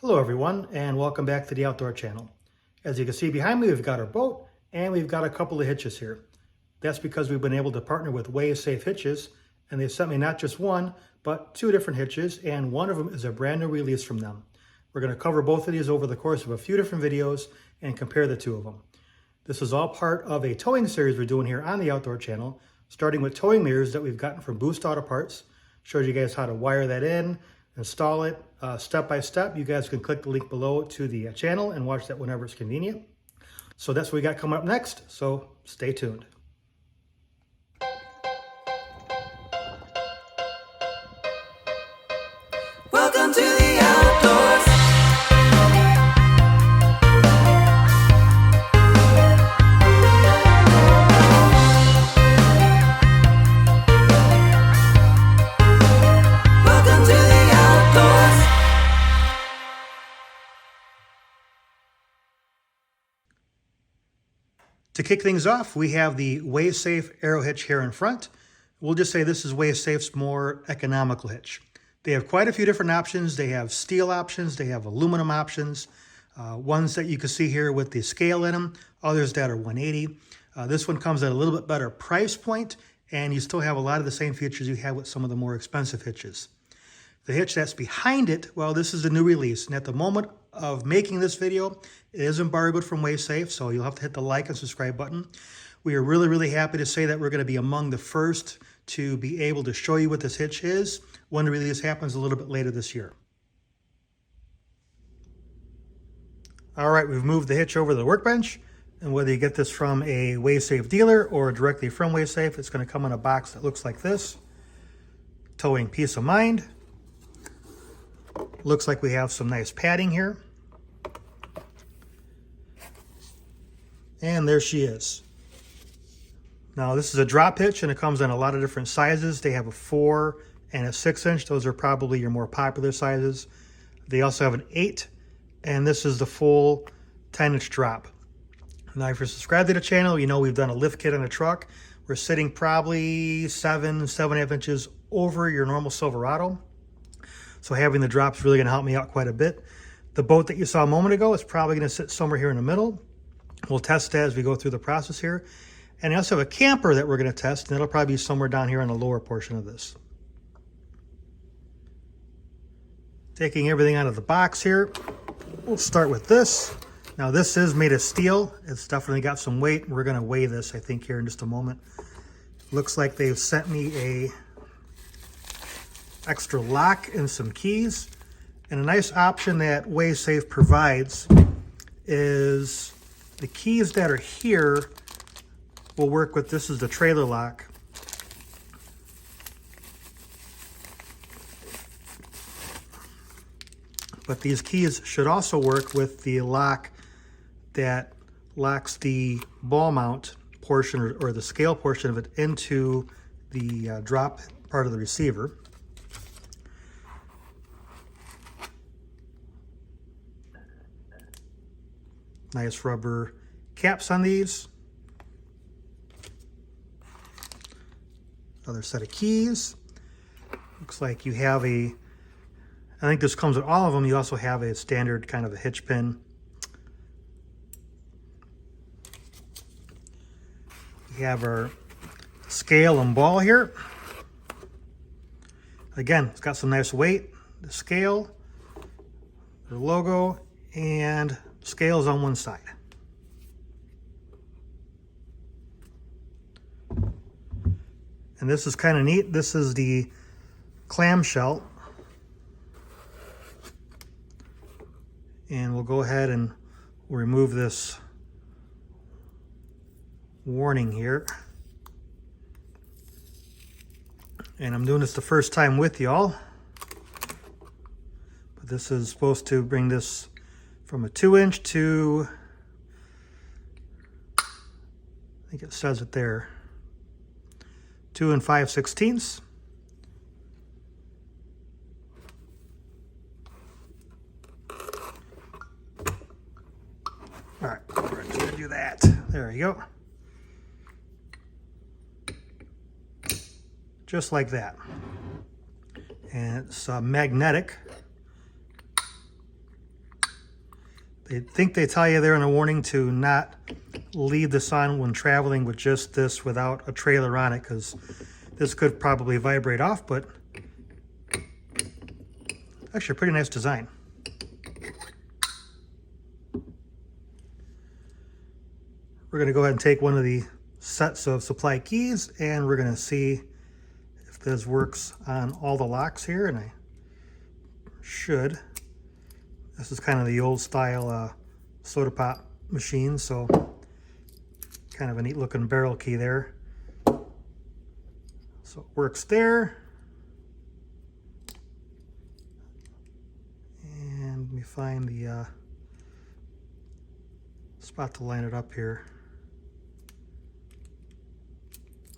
Hello everyone, and welcome back to the Outdoor Channel. As you can see behind me, we've got our boat and we've got a couple of hitches here. That's because we've been able to partner with Safe Hitches, and they sent me not just one, but two different hitches, and one of them is a brand new release from them. We're going to cover both of these over the course of a few different videos and compare the two of them. This is all part of a towing series we're doing here on the Outdoor Channel, starting with towing mirrors that we've gotten from Boost Auto Parts. Showed you guys how to wire that in, install it step by step. You guys can click the link below to the channel and watch that whenever it's convenient. So that's what we got coming up next, so stay tuned. Welcome to the outdoors. Welcome to the outdoors. To kick things off, we have the Safe Aero hitch here in front. We'll just say this is Safe's more economical hitch. They have quite a few different options. They have steel options, they have aluminum options, ones that you can see here with the scale in them, others that are 180. This one comes at a little bit better price point, and you still have a lot of the same features you have with some of the more expensive hitches. The hitch that's behind it, well, this is the new release, and at the moment of making this video, it is embargoed from Safe, so you'll have to hit the like and subscribe button. We are really happy to say that we're going to be among the first to be able to show you what this hitch is when the release happens a little bit later this year. All right, we've moved the hitch over to the workbench, and whether you get this from a Safe dealer or directly from Safe, it's going to come in a box that looks like this. Towing peace of mind. Looks like we have some nice padding here. And there she is. Now this is a drop hitch and it comes in a lot of different sizes. They have a 4 and a 6-inch. Those are probably your more popular sizes. They also have an 8, and this is the full 10-inch drop. Now if you're subscribed to the channel, you know we've done a lift kit on the truck. We're sitting probably 7.5 inches over your normal Silverado. So having the drop is really going to help me out quite a bit. The boat that you saw a moment ago is probably going to sit somewhere here in the middle. We'll test that as we go through the process here. And I also have a camper that we're going to test, and it'll probably be somewhere down here on the lower portion of this. Taking everything out of the box here, we'll start with this. Now this is made of steel. It's definitely got some weight. We're going to weigh this, I think, here in just a moment. Looks like they've sent me a extra lock and some keys. And a nice option that Safe provides is the keys that are here will work with, this is the trailer lock. But these keys should also work with the lock that locks the ball mount portion or the scale portion of it into the drop part of the receiver. Nice rubber caps on these. Other set of keys. Looks like you have I think this comes with all of them. You also have a standard kind of a hitch pin. We have our scale and ball here. Again, it's got some nice weight. The scale, the logo, and scales on one side. And this is kind of neat. This is the clamshell. And we'll go ahead and remove this warning here. And I'm doing this the first time with y'all. But this is supposed to bring this from a 2-inch to, I think it says it there, 2 5/16. All right, we're just gonna do that. There you go. Just like that. And it's magnetic. They think they tell you there in the warning to not leave this on when traveling with just this without a trailer on it, because this could probably vibrate off, but actually a pretty nice design. We're going to go ahead and take one of the sets of supply keys, and we're going to see if this works on all the locks here, and I should. This is kind of the old style soda pop machine, so kind of a neat looking barrel key there. So it works there. And let me find the spot to line it up here.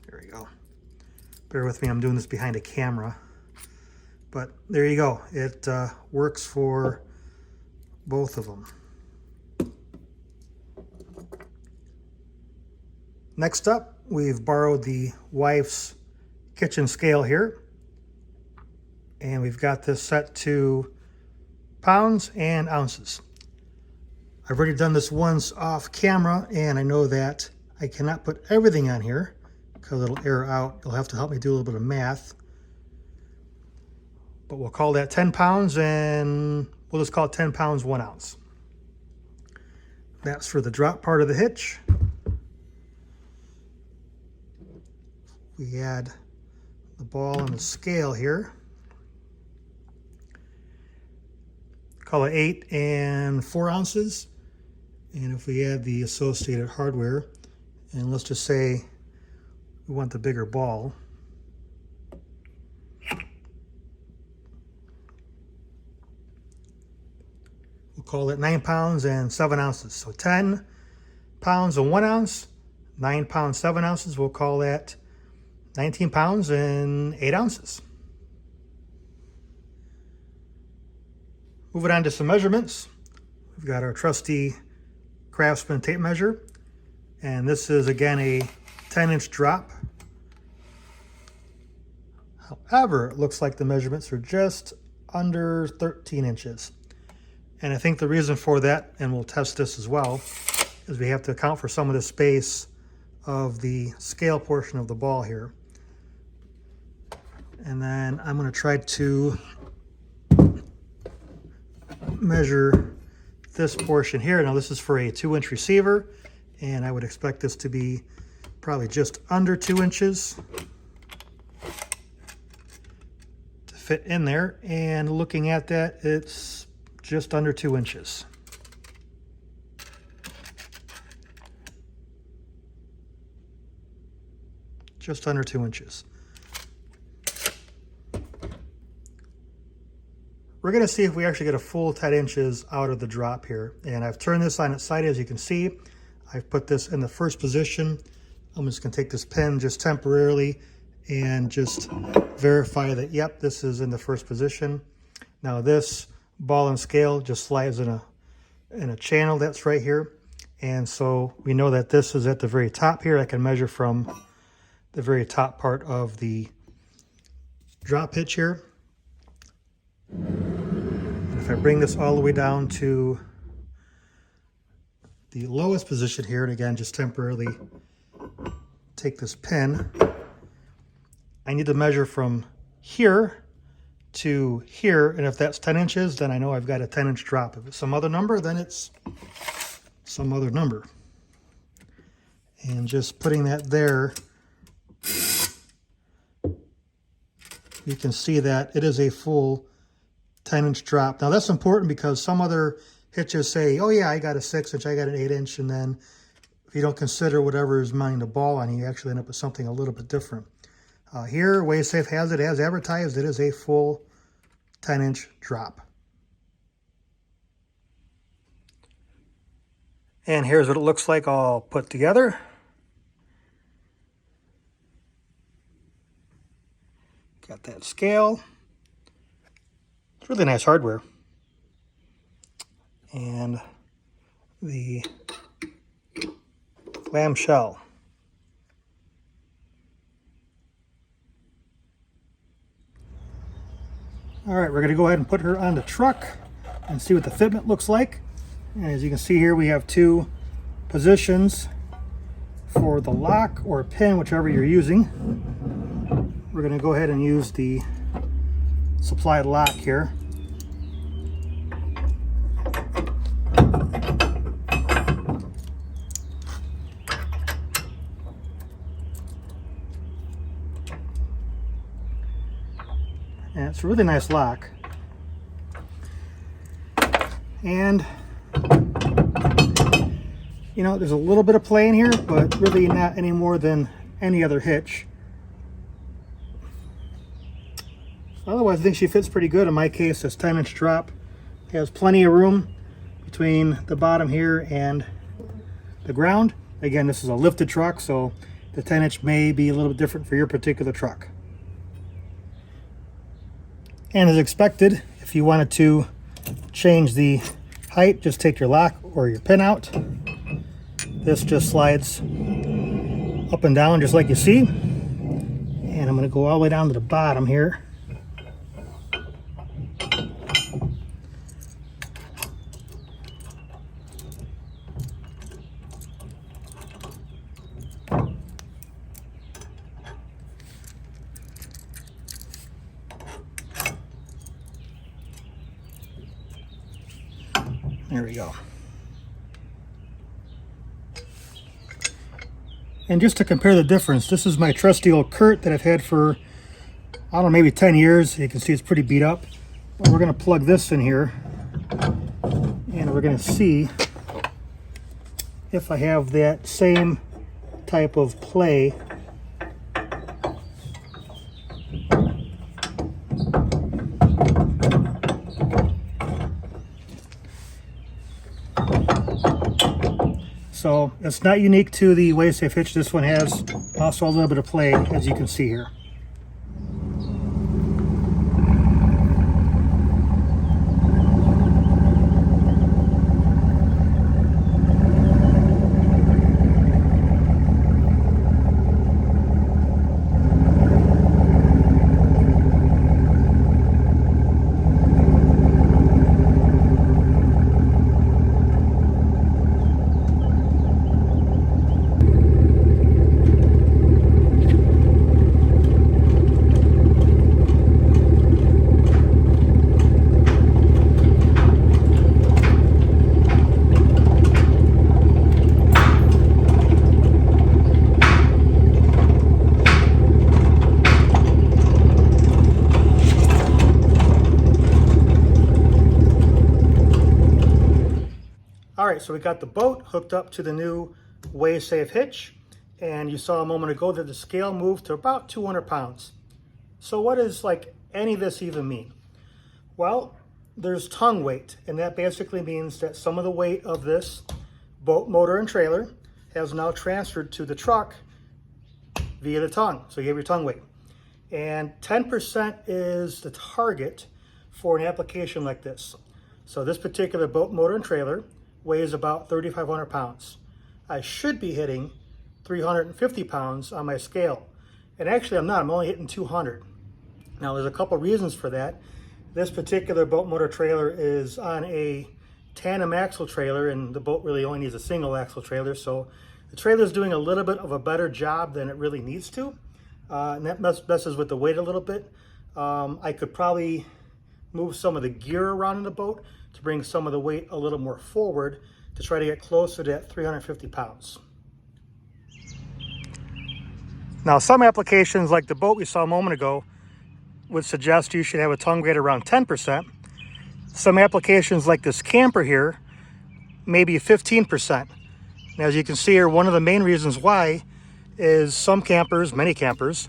There we go. Bear with me, I'm doing this behind a camera. But there you go. It works for both of them. Next up, we've borrowed the wife's kitchen scale here. And we've got this set to pounds and ounces. I've already done this once off camera, and I know that I cannot put everything on here because it'll error out. You'll have to help me do a little bit of math. But we'll call that 10 pounds, and we'll just call it 10 pounds, 1 ounce. That's for the drop part of the hitch. We add the ball and the scale here. Call it 8 and 4 ounces. And if we add the associated hardware, and let's just say we want the bigger ball. We'll call it 9 pounds and 7 ounces. So 10 pounds and 1 ounce, 9 pounds, 7 ounces. We'll call that 19 pounds and 8 ounces. Moving on to some measurements. We've got our trusty Craftsman tape measure. And this is again a 10-inch drop. However, it looks like the measurements are just under 13 inches. And I think the reason for that, and we'll test this as well, is we have to account for some of the space of the scale portion of the ball here. And then I'm going to try to measure this portion here. Now this is for a 2-inch receiver, and I would expect this to be probably just under 2 inches to fit in there. And looking at that, it's just under 2 inches. Just under 2 inches. We're going to see if we actually get a full 10 inches out of the drop here. And I've turned this on its side, as you can see. I've put this in the first position. I'm just going to take this pin just temporarily and just verify that, yep, this is in the first position. Now this ball and scale just slides in a channel that's right here. And so we know that this is at the very top here. I can measure from the very top part of the drop hitch here. And if I bring this all the way down to the lowest position here, and again, just temporarily take this pin, I need to measure from here to here, and if that's 10 inches, then I know I've got a 10-inch drop. If it's some other number, then it's some other number. And just putting that there, you can see that it is a full 10-inch drop. Now that's important because some other hitches say, oh yeah, I got a 6-inch, I got an 8-inch, and then if you don't consider whatever is mounting the ball on, you actually end up with something a little bit different. Here, WaveSafe has it as advertised. It is a full 10-inch drop. And here's what it looks like all put together. Got that scale. It's really nice hardware. And the clamshell. All right, we're going to go ahead and put her on the truck and see what the fitment looks like. And as you can see here, we have two positions for the lock or pin, whichever you're using. We're going to go ahead and use the supplied lock here. And it's a really nice lock. And you know, there's a little bit of play in here, but really not any more than any other hitch. Otherwise, I think she fits pretty good. In my case, this 10-inch drop has plenty of room between the bottom here and the ground. Again, this is a lifted truck, so the 10-inch may be a little bit different for your particular truck. And as expected, if you wanted to change the height, just take your lock or your pin out. This just slides up and down just like you see. And I'm going to go all the way down to the bottom here. There we go. And just to compare the difference, this is my trusty old Kurt that I've had for, I don't know, maybe 10 years. You can see it's pretty beat up. But we're going to plug this in here, and we're going to see if I have that same type of play. So it's not unique to the WaveSafe hitch. This one has also a little bit of play, as you can see here. All right, so we got the boat hooked up to the new WaveSafe hitch, and you saw a moment ago that the scale moved to about 200 pounds. So what does like any of this even mean? Well, there's tongue weight, and that basically means that some of the weight of this boat motor and trailer has now transferred to the truck via the tongue. So you have your tongue weight. And 10% is the target for an application like this. So this particular boat motor and trailer weighs about 3,500 pounds. I should be hitting 350 pounds on my scale. And actually I'm not, I'm only hitting 200. Now there's a couple reasons for that. This particular boat motor trailer is on a tandem axle trailer, and the boat really only needs a single axle trailer. So the trailer is doing a little bit of a better job than it really needs to. And that messes with the weight a little bit. I could probably move some of the gear around in the boat to bring some of the weight a little more forward to try to get closer to that 350 pounds. Now some applications like the boat we saw a moment ago would suggest you should have a tongue weight around 10%. Some applications like this camper here, maybe 15%. Now as you can see here, one of the main reasons why is some campers, many campers,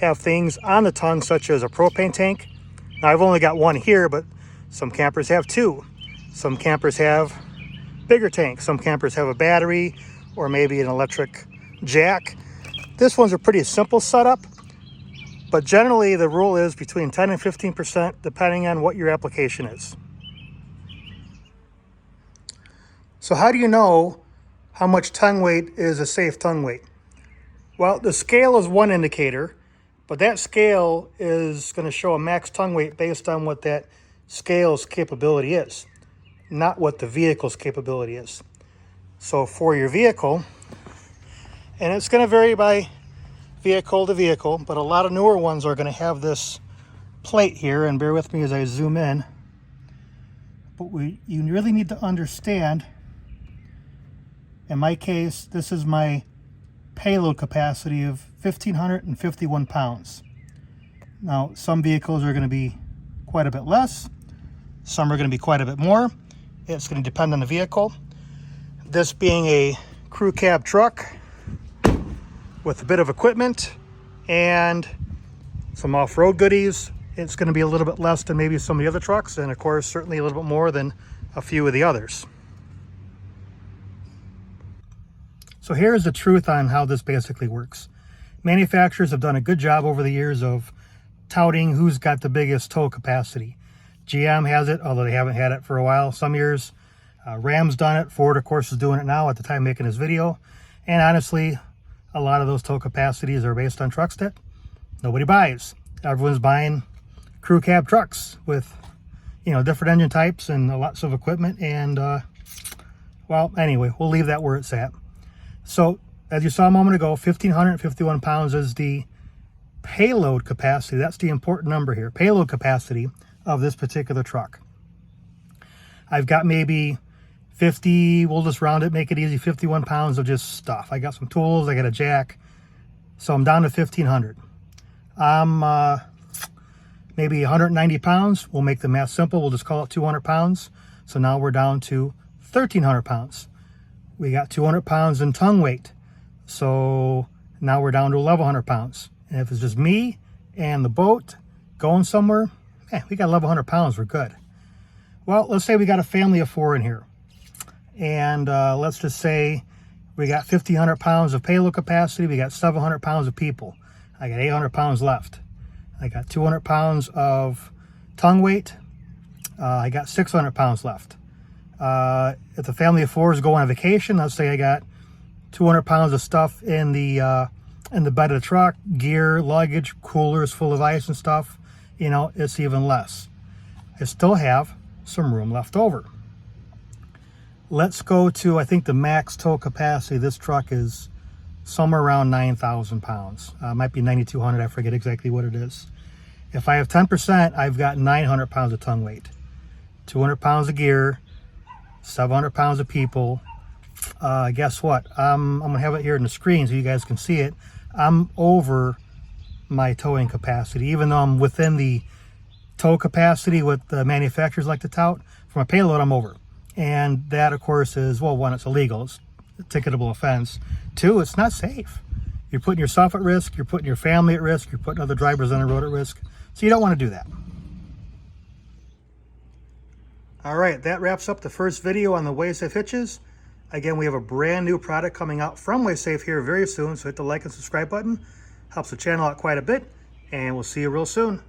have things on the tongue such as a propane tank. Now I've only got one here, but some campers have two. Some campers have bigger tanks. Some campers have a battery or maybe an electric jack. This one's a pretty simple setup, but generally the rule is between 10 and 15% depending on what your application is. So how do you know how much tongue weight is a safe tongue weight? Well, the scale is one indicator, but that scale is going to show a max tongue weight based on what that scale's capability is. not what the vehicle's capability is. So for your vehicle, and it's going to vary by vehicle to vehicle, but a lot of newer ones are going to have this plate here, and bear with me as I zoom in. But you really need to understand, in my case, this is my payload capacity of 1,551 pounds. Now, some vehicles are going to be quite a bit less. Some are going to be quite a bit more. It's going to depend on the vehicle. This being a crew cab truck with a bit of equipment and some off-road goodies, it's going to be a little bit less than maybe some of the other trucks, and of course certainly a little bit more than a few of the others. So here's the truth on how this basically works. Manufacturers have done a good job over the years of touting who's got the biggest tow capacity. GM has it, although they haven't had it for a while. Some years Ram's done it. Ford, of course, is doing it now at the time making this video. And honestly, a lot of those tow capacities are based on trucks that nobody buys. Everyone's buying crew cab trucks with, you know, different engine types and lots of equipment. And, well, anyway, we'll leave that where it's at. So, as you saw a moment ago, 1,551 pounds is the payload capacity. That's the important number here. Payload capacity of this particular truck. I've got maybe 50, we'll just round it, make it easy, 51 pounds of just stuff. I got some tools, I got a jack, so I'm down to 1,500. I'm maybe 190 pounds. We'll make the math simple. We'll just call it 200 pounds. So now we're down to 1,300 pounds. We got 200 pounds in tongue weight. So now we're down to 1,100 pounds. And if it's just me and the boat going somewhere, we got 1,100 pounds, we're good. Well, let's say we got a family of 4 in here. And let's just say we got 1,500 pounds of payload capacity. We got 700 pounds of people. I got 800 pounds left. I got 200 pounds of tongue weight. I got 600 pounds left. If the family of 4 is going on vacation, let's say I got 200 pounds of stuff in the bed of the truck, gear, luggage, coolers full of ice and stuff, you know, it's even less. I still have some room left over. Let's go to, I think the max tow capacity of this truck is somewhere around 9,000 pounds. Might be 9,200, I forget exactly what it is. If I have 10%, I've got 900 pounds of tongue weight, 200 pounds of gear, 700 pounds of people. Guess what? I'm gonna have it here on the screen so you guys can see it. I'm over my towing capacity, even though I'm within the tow capacity what the manufacturers like to tout. For my payload, I'm over. And that, of course, is, well, one, it's illegal. It's a ticketable offense. 2, it's not safe. You're putting yourself at risk. You're putting your family at risk. You're putting other drivers on the road at risk. So you don't want to do that. All right, that wraps up the first video on the WaySafe hitches. Again, we have a brand new product coming out from WaySafe here very soon. So hit the like and subscribe button. Helps the channel out quite a bit. And we'll see you real soon.